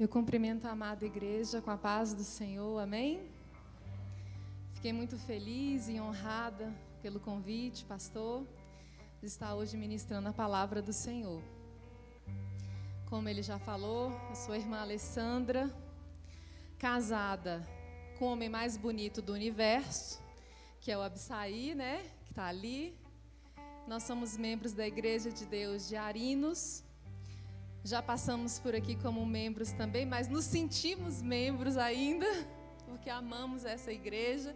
Eu cumprimento a amada igreja com a paz do Senhor, amém? Fiquei muito feliz e honrada pelo convite, pastor, de estar hoje ministrando a palavra do Senhor. Como ele já falou, eu sou a irmã Alessandra, casada com o homem mais bonito do universo, que é o Absaí, né? Que está ali. Nós somos membros da Igreja de Deus de Arinos. Já passamos por aqui como membros também, mas nos sentimos membros ainda, porque amamos essa igreja.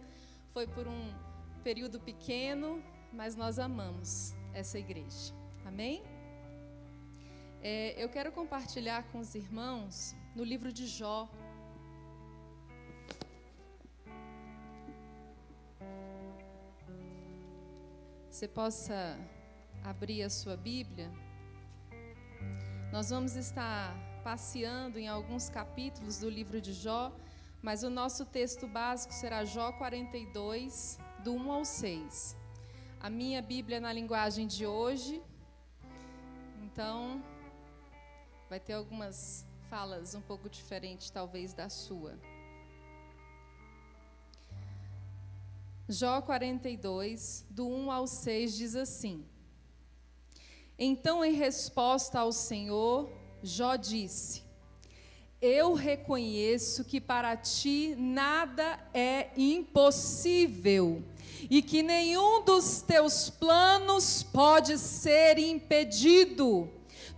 Foi por um período pequeno, mas nós amamos essa igreja. Amém? Eu quero compartilhar com os irmãos no livro de Jó. Você possa abrir a sua Bíblia. Nós vamos estar passeando em alguns capítulos do livro de Jó, mas o nosso texto básico será Jó 42, do 1 ao 6. A minha Bíblia é na linguagem de hoje, então vai ter algumas falas um pouco diferentes, talvez, da sua. Jó 42, do 1 ao 6, diz assim: Então, em resposta ao Senhor, Jó disse: Eu reconheço que para ti nada é impossível e que nenhum dos teus planos pode ser impedido.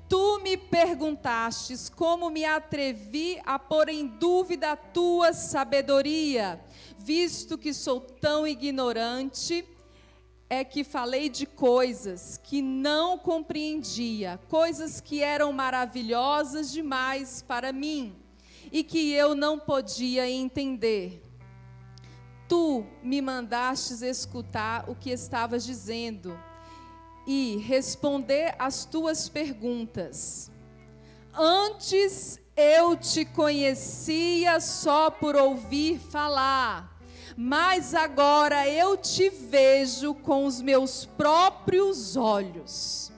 Tu me perguntastes como me atrevi a pôr em dúvida a tua sabedoria, visto que sou tão ignorante. É que falei de coisas que não compreendia, coisas que eram maravilhosas demais para mim e que eu não podia entender. Tu me mandastes escutar o que estavas dizendo e responder às tuas perguntas. Antes eu te conhecia só por ouvir falar, mas agora eu te vejo com os meus próprios olhos.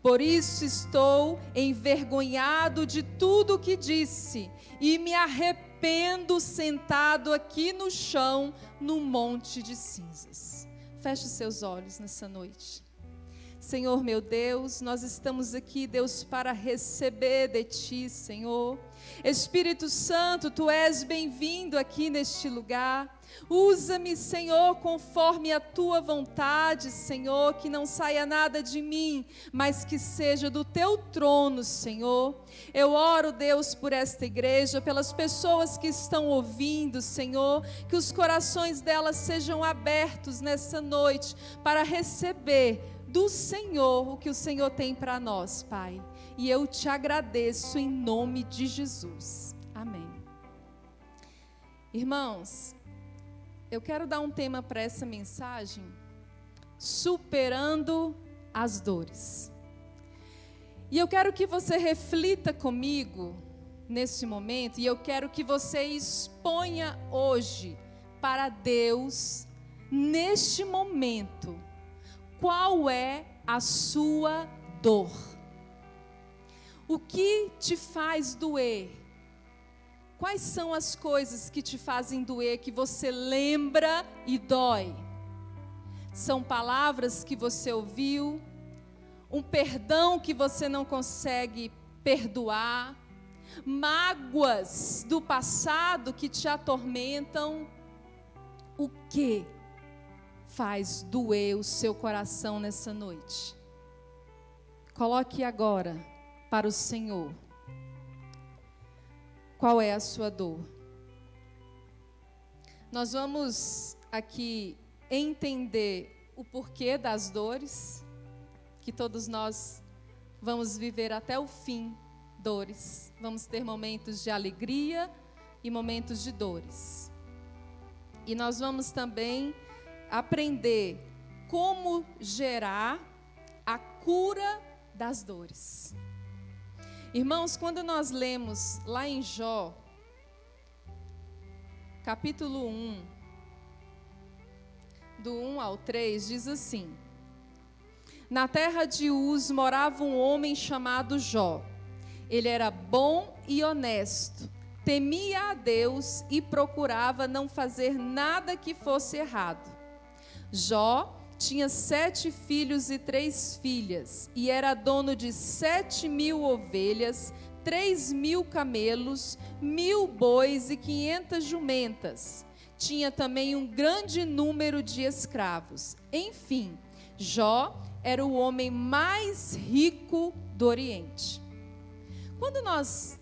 Por isso estou envergonhado de tudo o que disse e me arrependo sentado aqui no chão, num monte de cinzas. Feche os seus olhos nessa noite. Senhor meu Deus, nós estamos aqui, Deus, para receber de Ti, Senhor. Espírito Santo, Tu és bem-vindo aqui neste lugar. Usa-me, Senhor, conforme a Tua vontade, Senhor, que não saia nada de mim, mas que seja do Teu trono, Senhor. Eu oro, Deus, por esta igreja, pelas pessoas que estão ouvindo, Senhor, que os corações delas sejam abertos nessa noite para receber do Senhor o que o Senhor tem para nós, Pai. E eu te agradeço em nome de Jesus. Amém. Irmãos, eu quero dar um tema para essa mensagem: superando as dores. E eu quero que você reflita comigo nesse momento, e eu quero que você exponha hoje para Deus, neste momento, qual é a sua dor? O que te faz doer? Quais são as coisas que te fazem doer, que você lembra e dói? São palavras que você ouviu, um perdão que você não consegue perdoar, mágoas do passado que te atormentam. O que faz doer o seu coração nessa noite? Coloque agora para o Senhor. Qual é a sua dor? Nós vamos aqui entender o porquê das dores, que todos nós vamos viver até o fim dores. Vamos ter momentos de alegria e momentos de dores. E nós vamos também aprender como gerar a cura das dores. Irmãos, quando nós lemos lá em Jó, capítulo 1, do 1 ao 3, diz assim: Na terra de Uz morava um homem chamado Jó. Ele era bom e honesto, temia a Deus e procurava não fazer nada que fosse errado. Jó tinha 7 filhos e 3 filhas, e era dono de 7.000 ovelhas, 3.000 camelos, 1.000 bois e 500 jumentas. Tinha também um grande número de escravos. Enfim, Jó era o homem mais rico do Oriente. Quando nós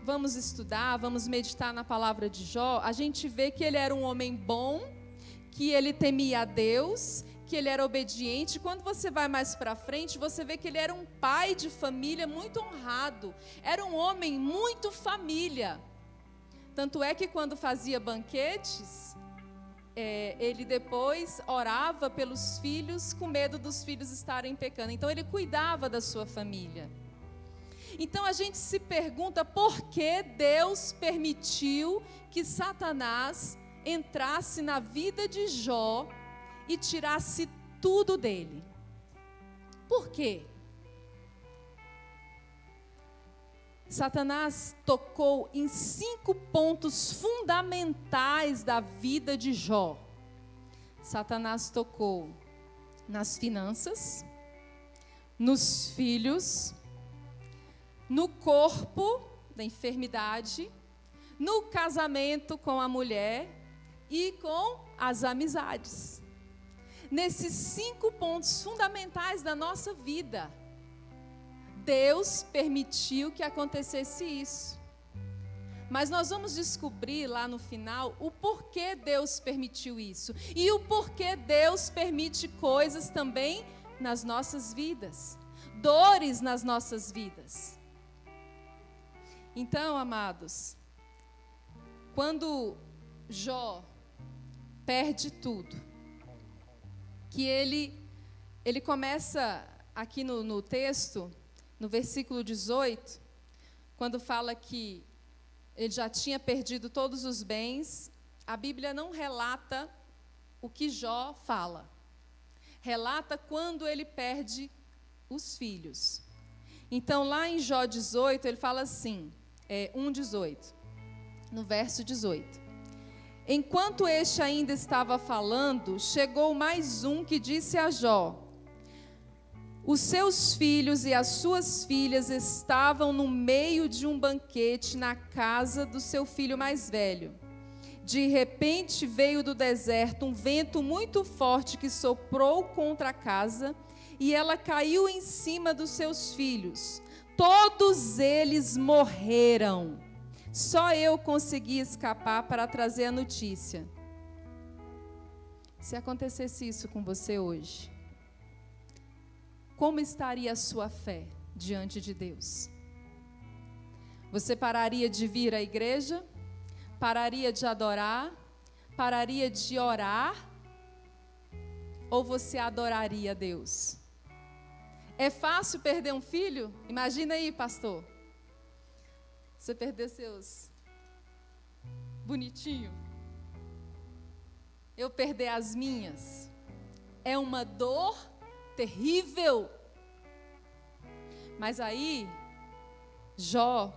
vamos estudar, vamos meditar na palavra de Jó, a gente vê que ele era um homem bom, que ele temia a Deus, que ele era obediente. Quando você vai mais para frente, você vê que ele era um pai de família muito honrado, era um homem muito família. Tanto é que quando fazia banquetes, ele depois orava pelos filhos, com medo dos filhos estarem pecando. Então ele cuidava da sua família. Então a gente se pergunta por que Deus permitiu que Satanás entrasse na vida de Jó e tirasse tudo dele. Por quê? Satanás tocou em 5 pontos fundamentais da vida de Jó. Satanás tocou nas finanças, nos filhos, no corpo da enfermidade, no casamento com a mulher e com as amizades. Nesses 5 pontos fundamentais da nossa vida, Deus permitiu que acontecesse isso. Mas nós vamos descobrir lá no final o porquê Deus permitiu isso. E o porquê Deus permite coisas também nas nossas vidas. Dores nas nossas vidas. Então, amados, quando Jó perde tudo, que ele começa aqui no texto, no versículo 18, quando fala que ele já tinha perdido todos os bens, a Bíblia não relata o que Jó fala. Relata quando ele perde os filhos. Então, lá em Jó 18, ele fala assim, 1:18, no verso 18. Enquanto este ainda estava falando, chegou mais um que disse a Jó: os seus filhos e as suas filhas estavam no meio de um banquete na casa do seu filho mais velho. De repente veio do deserto um vento muito forte que soprou contra a casa e ela caiu em cima dos seus filhos. Todos eles morreram. Só eu consegui escapar para trazer a notícia. Se acontecesse isso com você hoje, como estaria a sua fé diante de Deus? Você pararia de vir à igreja? Pararia de adorar? Pararia de orar? Ou você adoraria a Deus? É fácil perder um filho? Imagina aí, pastor. Você perder seus bonitinho. Eu perder as minhas. É uma dor terrível. Mas aí, Jó,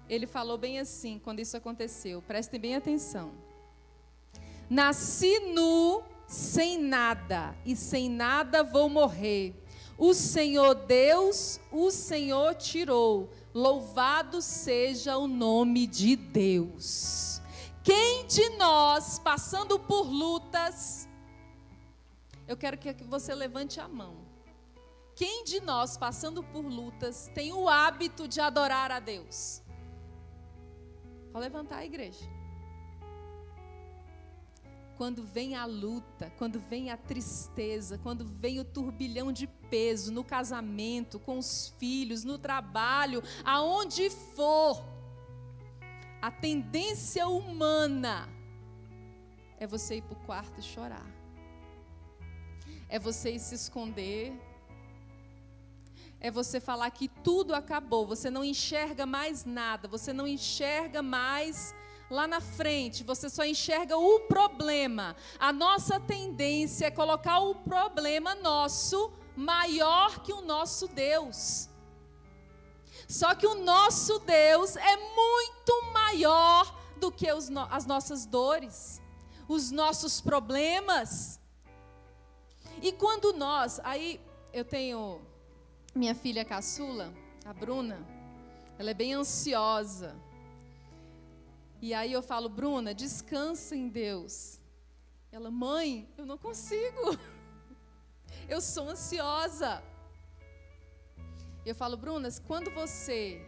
ele falou bem assim, quando isso aconteceu. Prestem bem atenção. Nasci nu, sem nada, e sem nada vou morrer. O Senhor Deus, o Senhor tirou. Louvado seja o nome de Deus. Quem de nós, passando por lutas, eu quero que você levante a mão. Quem de nós, passando por lutas, tem o hábito de adorar a Deus? Pode levantar a igreja. Quando vem a luta, quando vem a tristeza, quando vem o turbilhão de peso no casamento, com os filhos, no trabalho, aonde for, a tendência humana é você ir para o quarto e chorar. É você ir se esconder. É você falar que tudo acabou, você não enxerga mais nada, você não enxerga mais lá na frente, você só enxerga o problema. A nossa tendência é colocar o problema nosso maior que o nosso Deus. Só que o nosso Deus é muito maior do que as nossas dores, os nossos problemas. E quando aí eu tenho minha filha caçula, a Bruna, ela é bem ansiosa. E aí eu falo, Bruna, descansa em Deus. Ela, mãe, eu não consigo. Eu sou ansiosa. Eu falo, Bruna, quando você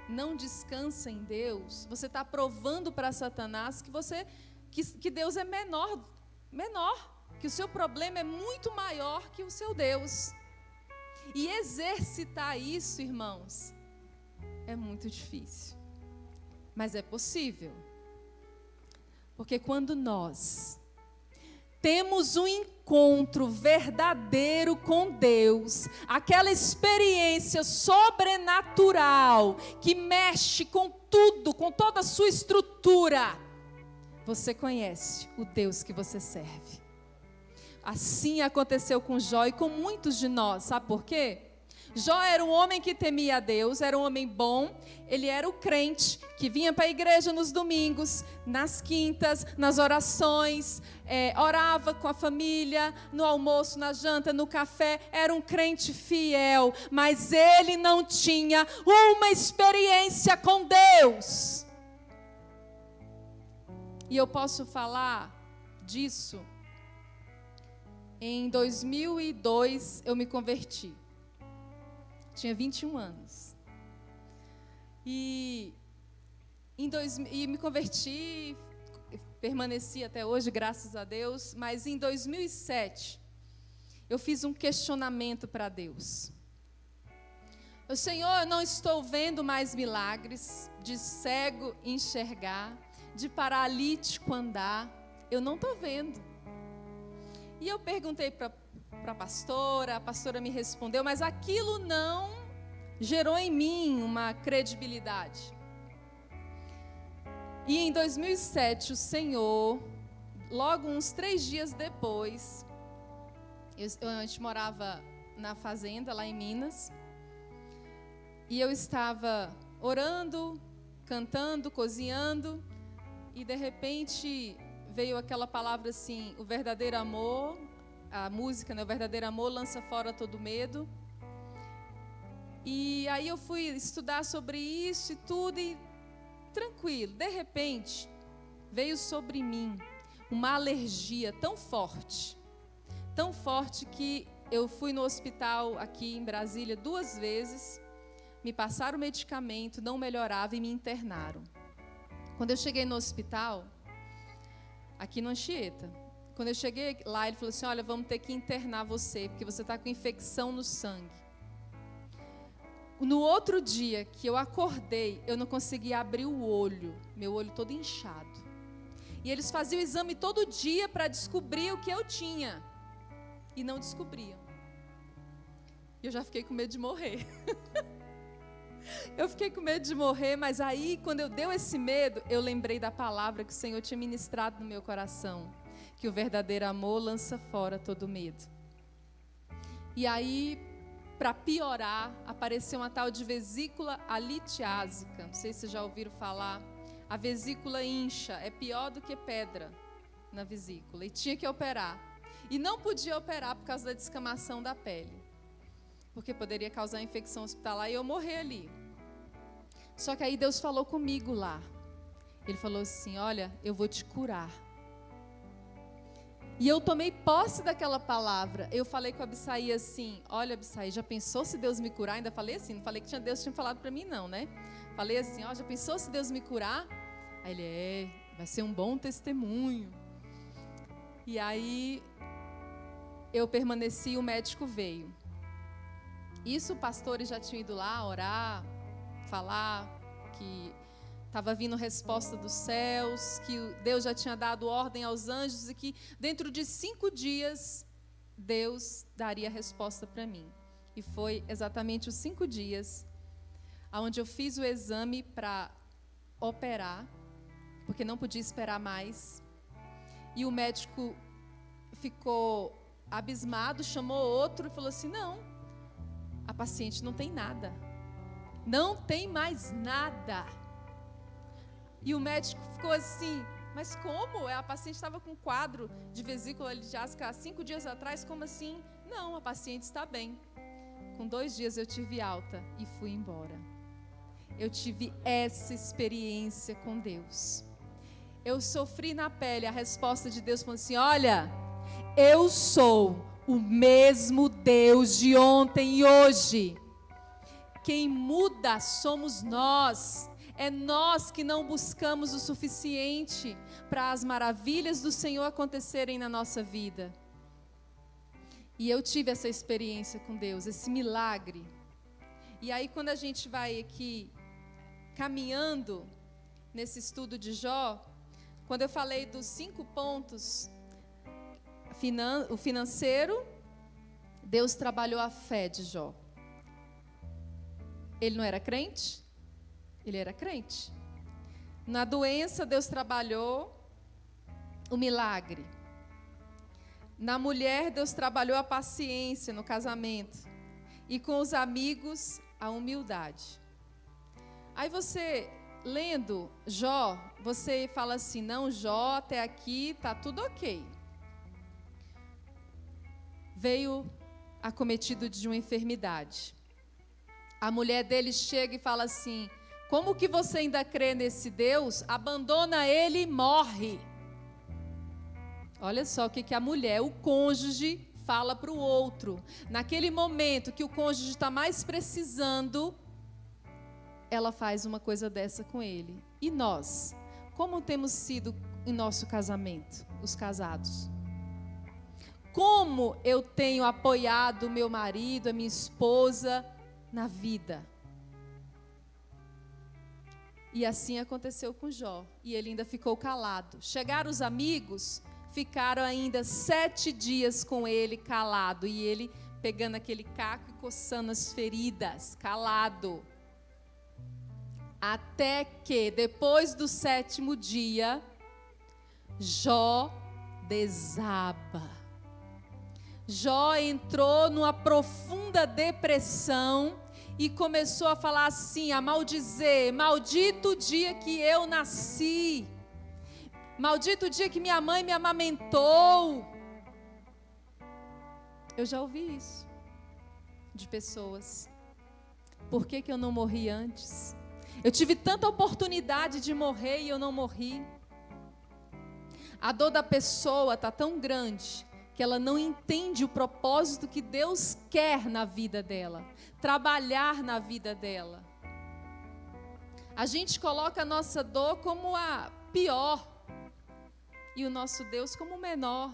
não descansa em Deus, você está provando para Satanás que Deus é menor, que o seu problema é muito maior que o seu Deus. E exercitar isso, irmãos, é muito difícil. Mas é possível. Porque quando nós temos um encontro verdadeiro com Deus, aquela experiência sobrenatural que mexe com tudo, com toda a sua estrutura, você conhece o Deus que você serve. Assim aconteceu com Jó e com muitos de nós, sabe por quê? Jó era um homem que temia a Deus, era um homem bom, ele era o crente que vinha para a igreja nos domingos, nas quintas, nas orações, orava com a família, no almoço, na janta, no café, era um crente fiel, mas ele não tinha uma experiência com Deus. E eu posso falar disso. Em 2002 eu me converti. Tinha 21 anos. E me converti, permaneci até hoje, graças a Deus. Mas em 2007, eu fiz um questionamento para Deus. Senhor, eu não estou vendo mais milagres, de cego enxergar, de paralítico andar. Eu não estou vendo. E eu perguntei para a pastora me respondeu, mas aquilo não gerou em mim uma credibilidade. E em 2007, o Senhor, logo uns 3 dias depois, a gente morava na fazenda, lá em Minas, e eu estava orando, cantando, cozinhando, e de repente veio aquela palavra assim, o verdadeiro amor, a música, né, o verdadeiro amor lança fora todo medo. E aí eu fui estudar sobre isso e tudo, e tranquilo. De repente, veio sobre mim uma alergia tão forte que eu fui no hospital aqui em Brasília 2 vezes, me passaram medicamento, não melhorava e me internaram. Quando eu cheguei no hospital, aqui no Anchieta, quando eu cheguei lá, ele falou assim, olha, vamos ter que internar você, porque você está com infecção no sangue. No outro dia que eu acordei, eu não conseguia abrir o olho, meu olho todo inchado. E eles faziam o exame todo dia para descobrir o que eu tinha. E não descobriam. E eu já fiquei com medo de morrer. Eu fiquei com medo de morrer, mas aí, quando eu deu esse medo, eu lembrei da palavra que o Senhor tinha ministrado no meu coração. Que o verdadeiro amor lança fora todo medo. E aí, para piorar, apareceu uma tal de vesícula alitiásica. Não sei se vocês já ouviram falar. A vesícula incha, é pior do que pedra na vesícula. E tinha que operar. E não podia operar por causa da descamação da pele. Porque poderia causar infecção hospitalar e eu morrer ali. Só que aí Deus falou comigo lá. Ele falou assim, olha, eu vou te curar. E eu tomei posse daquela palavra. Eu falei com a Abissaí assim, olha Abissaí, já pensou se Deus me curar? Ainda falei assim, não falei que Deus tinha falado para mim não, né? Falei assim, ó, já pensou se Deus me curar? Aí ele, vai ser um bom testemunho. E aí, eu permaneci e o médico veio. Isso, pastores já tinham ido lá orar, falar que estava vindo resposta dos céus, que Deus já tinha dado ordem aos anjos e que dentro de 5 dias Deus daria a resposta para mim. E foi exatamente os 5 dias onde eu fiz o exame para operar, porque não podia esperar mais. E o médico ficou abismado, chamou outro e falou assim, não, a paciente não tem nada. Não tem mais nada. E o médico ficou assim, mas como? A paciente estava com um quadro de vesícula litiásica há 5 dias atrás, como assim? Não, a paciente está bem. Com 2 dias eu tive alta e fui embora. Eu tive essa experiência com Deus. Eu sofri na pele a resposta de Deus, falando assim, olha, eu sou o mesmo Deus de ontem e hoje. Quem muda somos nós. É nós que não buscamos o suficiente para as maravilhas do Senhor acontecerem na nossa vida. E eu tive essa experiência com Deus, esse milagre. E aí quando a gente vai aqui caminhando nesse estudo de Jó, quando eu falei dos 5 pontos, o financeiro, Deus trabalhou a fé de Jó. Ele não era crente? Ele era crente. Na doença, Deus trabalhou o milagre. Na mulher, Deus trabalhou a paciência no casamento. E com os amigos, a humildade. Aí você, lendo Jó, você fala assim, não, Jó, até aqui está tudo ok. Veio acometido de uma enfermidade. A mulher dele chega e fala assim, como que você ainda crê nesse Deus? Abandona ele e morre. Olha só o que a mulher, o cônjuge, fala para o outro. Naquele momento que o cônjuge está mais precisando, ela faz uma coisa dessa com ele. E nós? Como temos sido em nosso casamento, os casados? Como eu tenho apoiado o meu marido, a minha esposa na vida? E assim aconteceu com Jó. E ele ainda ficou calado. Chegaram os amigos, ficaram ainda 7 dias com ele calado. E ele pegando aquele caco e coçando as feridas, calado. Até que, depois do 7º dia, Jó desaba. Jó entrou numa profunda depressão e começou a falar assim, a maldizer, maldito o dia que eu nasci, maldito o dia que minha mãe me amamentou. Eu já ouvi isso de pessoas. Por que eu não morri antes? Eu tive tanta oportunidade de morrer e eu não morri. A dor da pessoa está tão grande que ela não entende o propósito que Deus quer na vida dela, trabalhar na vida dela. A gente coloca a nossa dor como a pior e o nosso Deus como o menor.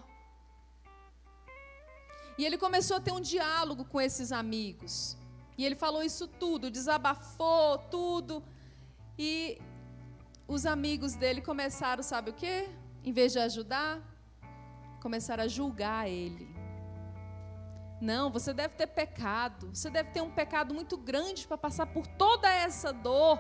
E ele começou a ter um diálogo com esses amigos. E ele falou isso tudo, desabafou tudo. E os amigos dele começaram, sabe o quê? Em vez de ajudar, começaram a julgar ele. Não, você deve ter pecado. Você deve ter um pecado muito grande para passar por toda essa dor.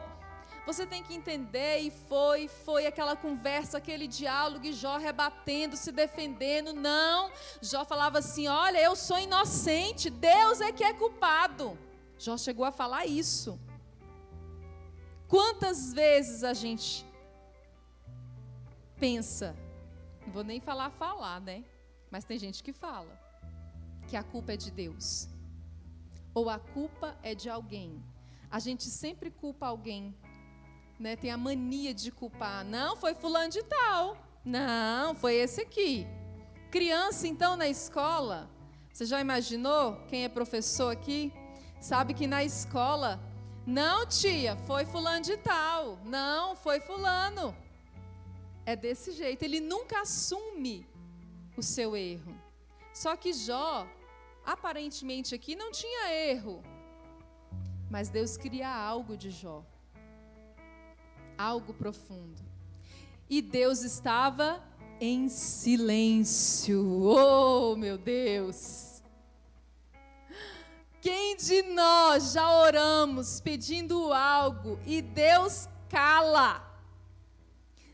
Você tem que entender. E foi aquela conversa, aquele diálogo, e Jó rebatendo, se defendendo. Não, Jó falava assim, olha, eu sou inocente, Deus é que é culpado. Jó chegou a falar isso. Quantas vezes a gente pensa, não vou nem falar, né? Mas tem gente que fala que a culpa é de Deus, ou a culpa é de alguém. A gente sempre culpa alguém, né? Tem a mania de culpar. Não, foi fulano de tal. Não, foi esse aqui. Criança, então, na escola, você já imaginou? Quem é professor aqui sabe que na escola, não, tia, foi fulano de tal. Não, foi fulano. É desse jeito, ele nunca assume o seu erro. Só que Jó, aparentemente aqui, não tinha erro. Mas Deus queria algo de Jó. Algo profundo. E Deus estava em silêncio. Oh, meu Deus! Quem de nós já oramos pedindo algo e Deus cala?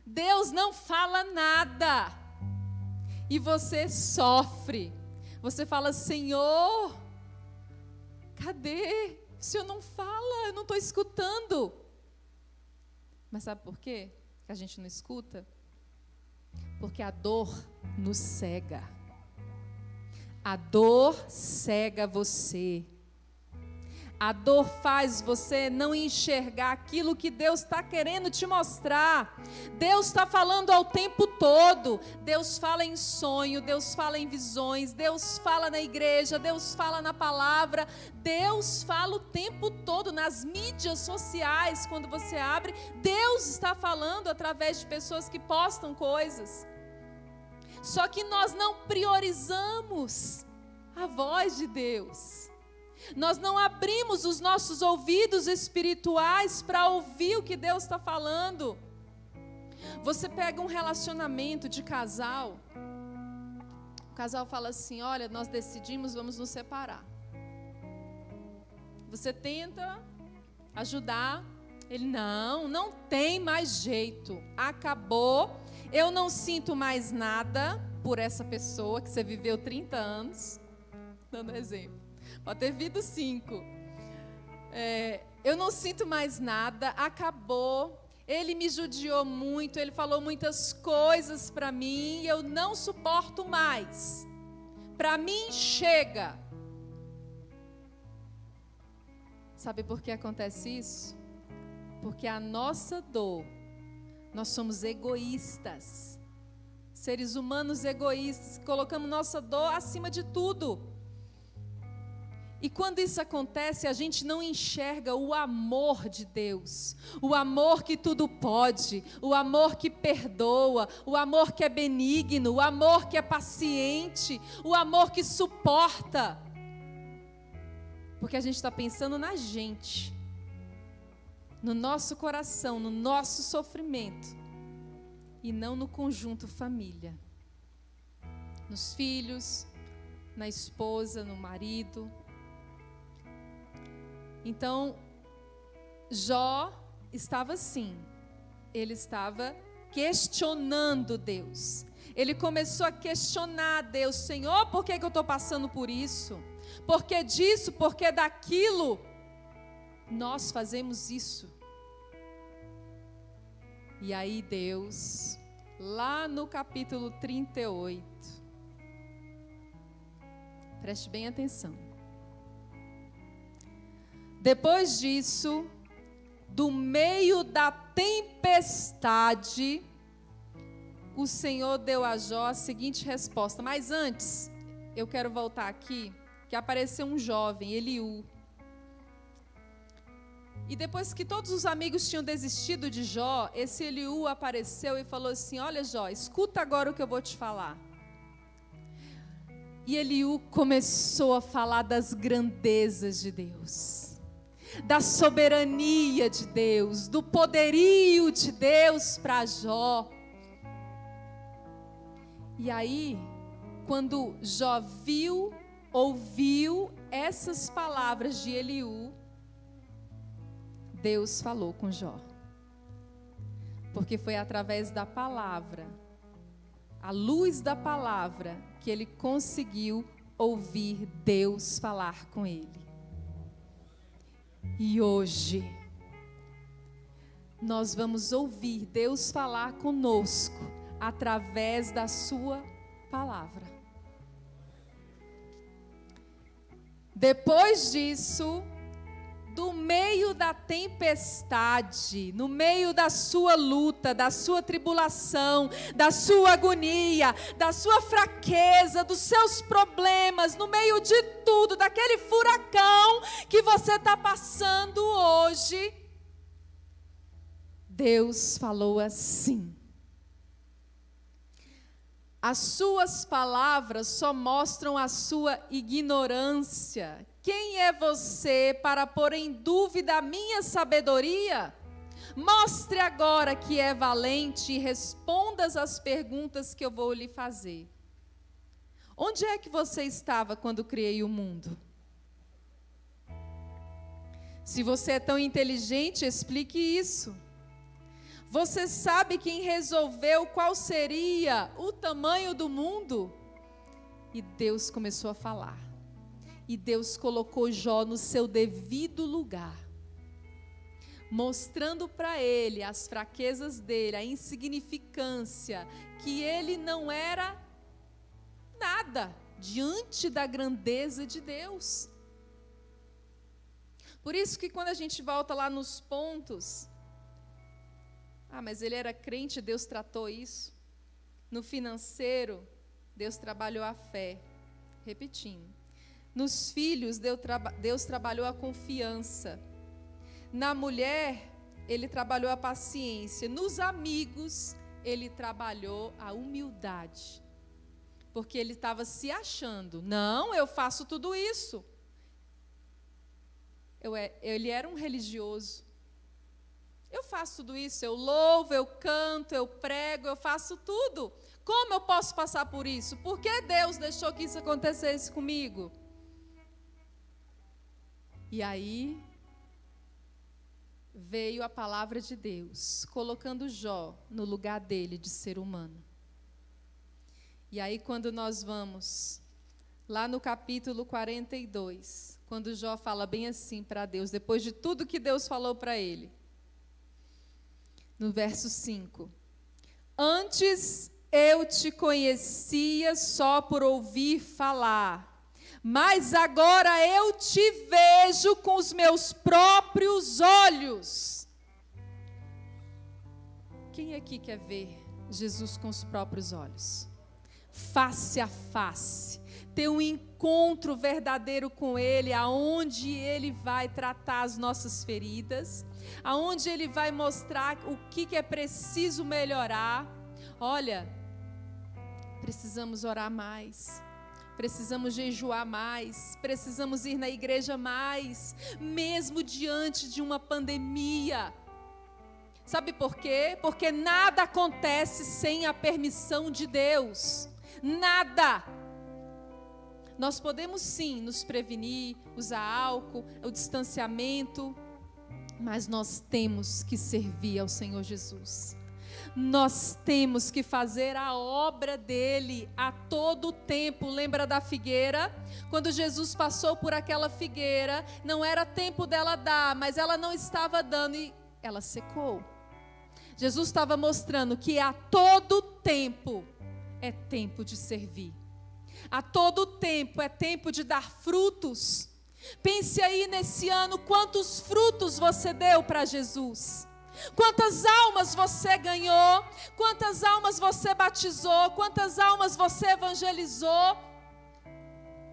Deus não fala nada. E você sofre. Você fala, Senhor, cadê? O Senhor não fala, eu não estou escutando. Mas sabe por quê que a gente não escuta? Porque a dor nos cega. A dor cega você. A dor faz você não enxergar aquilo que Deus está querendo te mostrar. Deus está falando ao tempo todo. Deus fala em sonho, Deus fala em visões, Deus fala na igreja, Deus fala na palavra. Deus fala o tempo todo nas mídias sociais. Quando você abre, Deus está falando através de pessoas que postam coisas. Só que nós não priorizamos a voz de Deus. Nós não abrimos os nossos ouvidos espirituais para ouvir o que Deus está falando. Você pega um relacionamento de casal, o casal fala assim: olha, nós decidimos, vamos nos separar. Você tenta ajudar, ele: não tem mais jeito, acabou, eu não sinto mais nada por essa pessoa que você viveu 30 anos, dando exemplo. Pode ter vindo 5. Eu não sinto mais nada, acabou. Ele me judiou muito, ele falou muitas coisas para mim e eu não suporto mais. Para mim, chega. Sabe por que acontece isso? Porque a nossa dor, nós somos egoístas. Seres humanos egoístas, colocamos nossa dor acima de tudo. E quando isso acontece, a gente não enxerga o amor de Deus, o amor que tudo pode, o amor que perdoa, o amor que é benigno, o amor que é paciente, o amor que suporta. Porque a gente está pensando na gente, no nosso coração, no nosso sofrimento, e não no conjunto família, nos filhos, na esposa, no marido. Então, Jó estava assim, ele estava questionando Deus. Ele começou a questionar Deus: Senhor, por que eu estou passando por isso? Por que disso? Por que daquilo? Nós fazemos isso. E aí Deus, lá no capítulo 38, preste bem atenção. Depois disso, do meio da tempestade, o Senhor deu a Jó a seguinte resposta. Mas antes, eu quero voltar aqui, que apareceu um jovem, Eliú. E depois que todos os amigos tinham desistido de Jó, esse Eliú apareceu e falou assim: olha, Jó, escuta agora o que eu vou te falar. E Eliú começou a falar das grandezas de Deus, da soberania de Deus, do poderio de Deus para Jó. E aí, quando Jó ouviu essas palavras de Eliú, Deus falou com Jó. Porque foi através da palavra, a luz da palavra, que ele conseguiu ouvir Deus falar com ele. E hoje, nós vamos ouvir Deus falar conosco através da sua palavra. Depois disso, do meio da tempestade, no meio da sua luta, da sua tribulação, da sua agonia, da sua fraqueza, dos seus problemas, no meio de tudo, daquele furacão que você está passando hoje, Deus falou assim: as suas palavras só mostram a sua ignorância. Quem é você para pôr em dúvida a minha sabedoria? Mostre agora que é valente e responda as perguntas que eu vou lhe fazer. Onde é que você estava quando criei o mundo? Se você é tão inteligente, explique isso. Você sabe quem resolveu qual seria o tamanho do mundo? E Deus começou a falar. E Deus colocou Jó no seu devido lugar, mostrando para ele as fraquezas dele, a insignificância, que ele não era nada diante da grandeza de Deus. Por isso que quando a gente volta lá nos pontos, mas ele era crente, Deus tratou isso. No financeiro, Deus trabalhou a fé. Repetindo. Nos filhos, Deus trabalhou a confiança. Na mulher, Ele trabalhou a paciência. Nos amigos, Ele trabalhou a humildade. Porque ele estava se achando. Não, eu faço tudo isso. Ele era um religioso. Eu faço tudo isso, eu louvo, eu canto, eu prego, eu faço tudo. Como eu posso passar por isso? Por que Deus deixou que isso acontecesse comigo? E aí veio a palavra de Deus, colocando Jó no lugar dele de ser humano. E aí quando nós vamos lá no capítulo 42, quando Jó fala bem assim para Deus, depois de tudo que Deus falou para ele, no verso 5: antes eu te conhecia só por ouvir falar, mas agora eu te vejo com os meus próprios olhos. Quem aqui quer ver Jesus com os próprios olhos? Face a face, ter um encontro verdadeiro com Ele, aonde Ele vai tratar as nossas feridas, aonde Ele vai mostrar o que é preciso melhorar. Olha, precisamos orar mais, precisamos jejuar mais, precisamos ir na igreja mais, mesmo diante de uma pandemia. Sabe por quê? Porque nada acontece sem a permissão de Deus. Nada. Nós podemos sim nos prevenir, usar álcool, o distanciamento, mas nós temos que servir ao Senhor Jesus. Nós temos que fazer a obra dele a todo tempo. Lembra da figueira? Quando Jesus passou por aquela figueira, não era tempo dela dar, mas ela não estava dando e ela secou. Jesus estava mostrando que a todo tempo é tempo de servir. A todo tempo é tempo de dar frutos. Pense aí nesse ano, quantos frutos você deu para Jesus? Quantas almas você ganhou? Quantas almas você batizou? Quantas almas você evangelizou?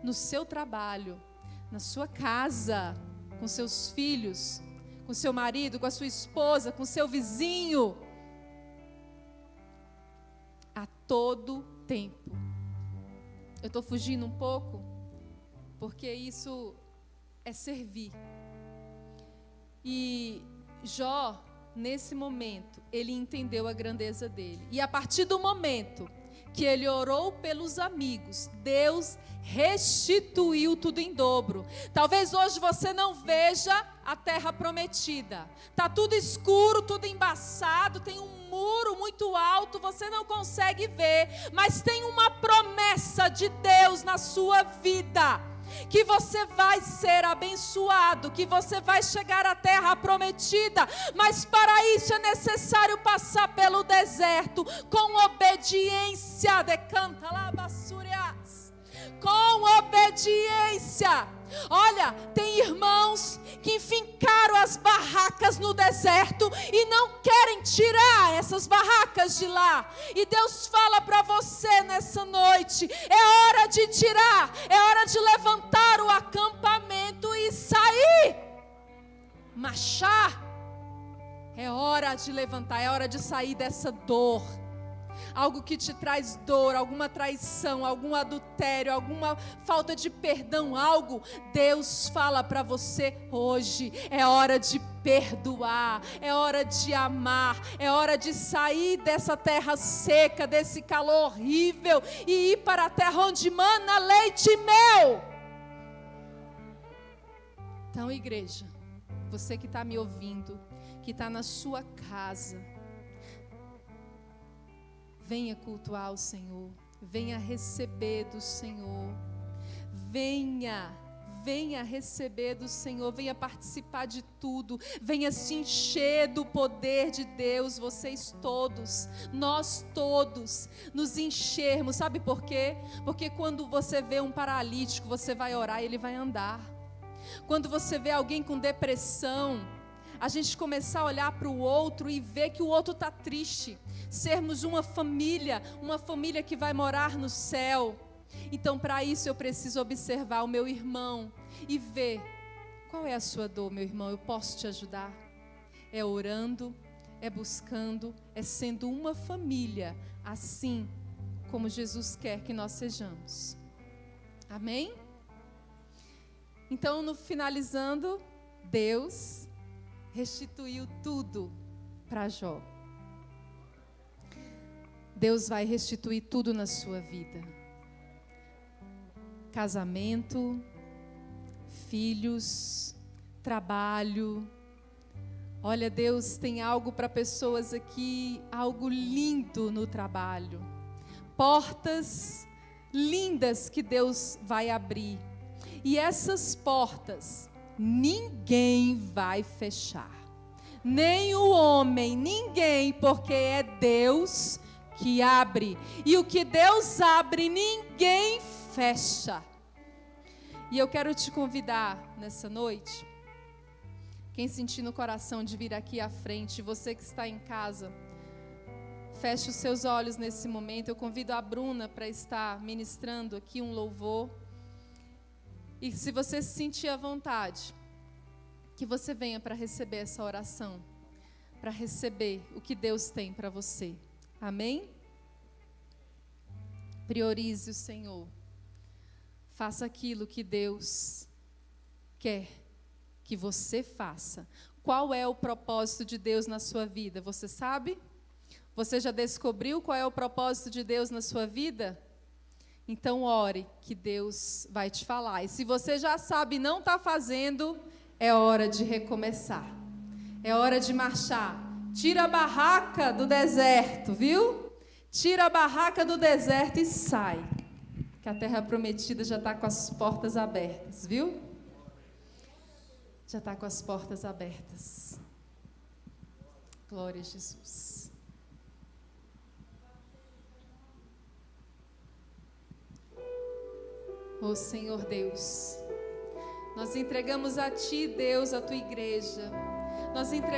No seu trabalho, na sua casa, com seus filhos, com seu marido, com a sua esposa, com seu vizinho. A todo tempo. Eu estou fugindo um pouco, porque isso é servir. E Jó, nesse momento, ele entendeu a grandeza dele. E a partir do momento que ele orou pelos amigos, Deus restituiu tudo em dobro. Talvez hoje você não veja a terra prometida. Está tudo escuro, tudo embaçado, tem um muro muito alto, você não consegue ver, mas tem uma promessa de Deus na sua vida, que você vai ser abençoado, que você vai chegar à terra prometida, mas para isso é necessário passar pelo deserto, com obediência, decanta lá, bassurias, com obediência. Olha, tem irmãos que fincaram as barracas no deserto e não querem tirar essas barracas de lá. E Deus fala para você nessa noite: é hora de tirar, é hora de levantar o acampamento e sair. Marchar. É hora de levantar, é hora de sair dessa dor. Algo que te traz dor, alguma traição, algum adultério, alguma falta de perdão, algo, Deus fala para você hoje: é hora de perdoar, é hora de amar, é hora de sair dessa terra seca, desse calor horrível e ir para a terra onde mana leite e mel. Então, igreja, você que está me ouvindo, que está na sua casa, venha cultuar o Senhor, venha receber do Senhor, venha venha receber do Senhor, venha participar de tudo, venha se encher do poder de Deus, vocês todos, nós todos, nos enchermos, sabe por quê? Porque quando você vê um paralítico, você vai orar e ele vai andar. Quando você vê alguém com depressão, a gente começar a olhar para o outro e ver que o outro está triste, sermos uma família que vai morar no céu. Então, para isso eu preciso observar o meu irmão e ver qual é a sua dor, meu irmão, eu posso te ajudar. É orando, é buscando, é sendo uma família, assim como Jesus quer que nós sejamos. Amém? Então, no finalizando, Deus restituiu tudo para Jó. Deus vai restituir tudo na sua vida. Casamento, filhos, trabalho. Olha, Deus tem algo para pessoas aqui, algo lindo no trabalho. Portas lindas que Deus vai abrir. E essas portas ninguém vai fechar. Nem o homem, ninguém, porque é Deus que abre. E o que Deus abre, ninguém fecha. E eu quero te convidar nessa noite, quem sentir no coração de vir aqui à frente, você que está em casa, feche os seus olhos nesse momento. Eu convido a Bruna para estar ministrando aqui um louvor. E se você se sentir à vontade, que você venha para receber essa oração, para receber o que Deus tem para você. Amém? Priorize o Senhor. Faça aquilo que Deus quer que você faça. Qual é o propósito de Deus na sua vida? Você sabe? Você já descobriu qual é o propósito de Deus na sua vida? Então ore, que Deus vai te falar. E se você já sabe e não está fazendo, é hora de recomeçar. É hora de marchar. Tira a barraca do deserto, viu? Tira a barraca do deserto e sai. Que a terra prometida já está com as portas abertas, viu? Já está com as portas abertas. Glória a Jesus. Ó Senhor Deus, nós entregamos a Ti, Deus, a Tua igreja. Nós entregamos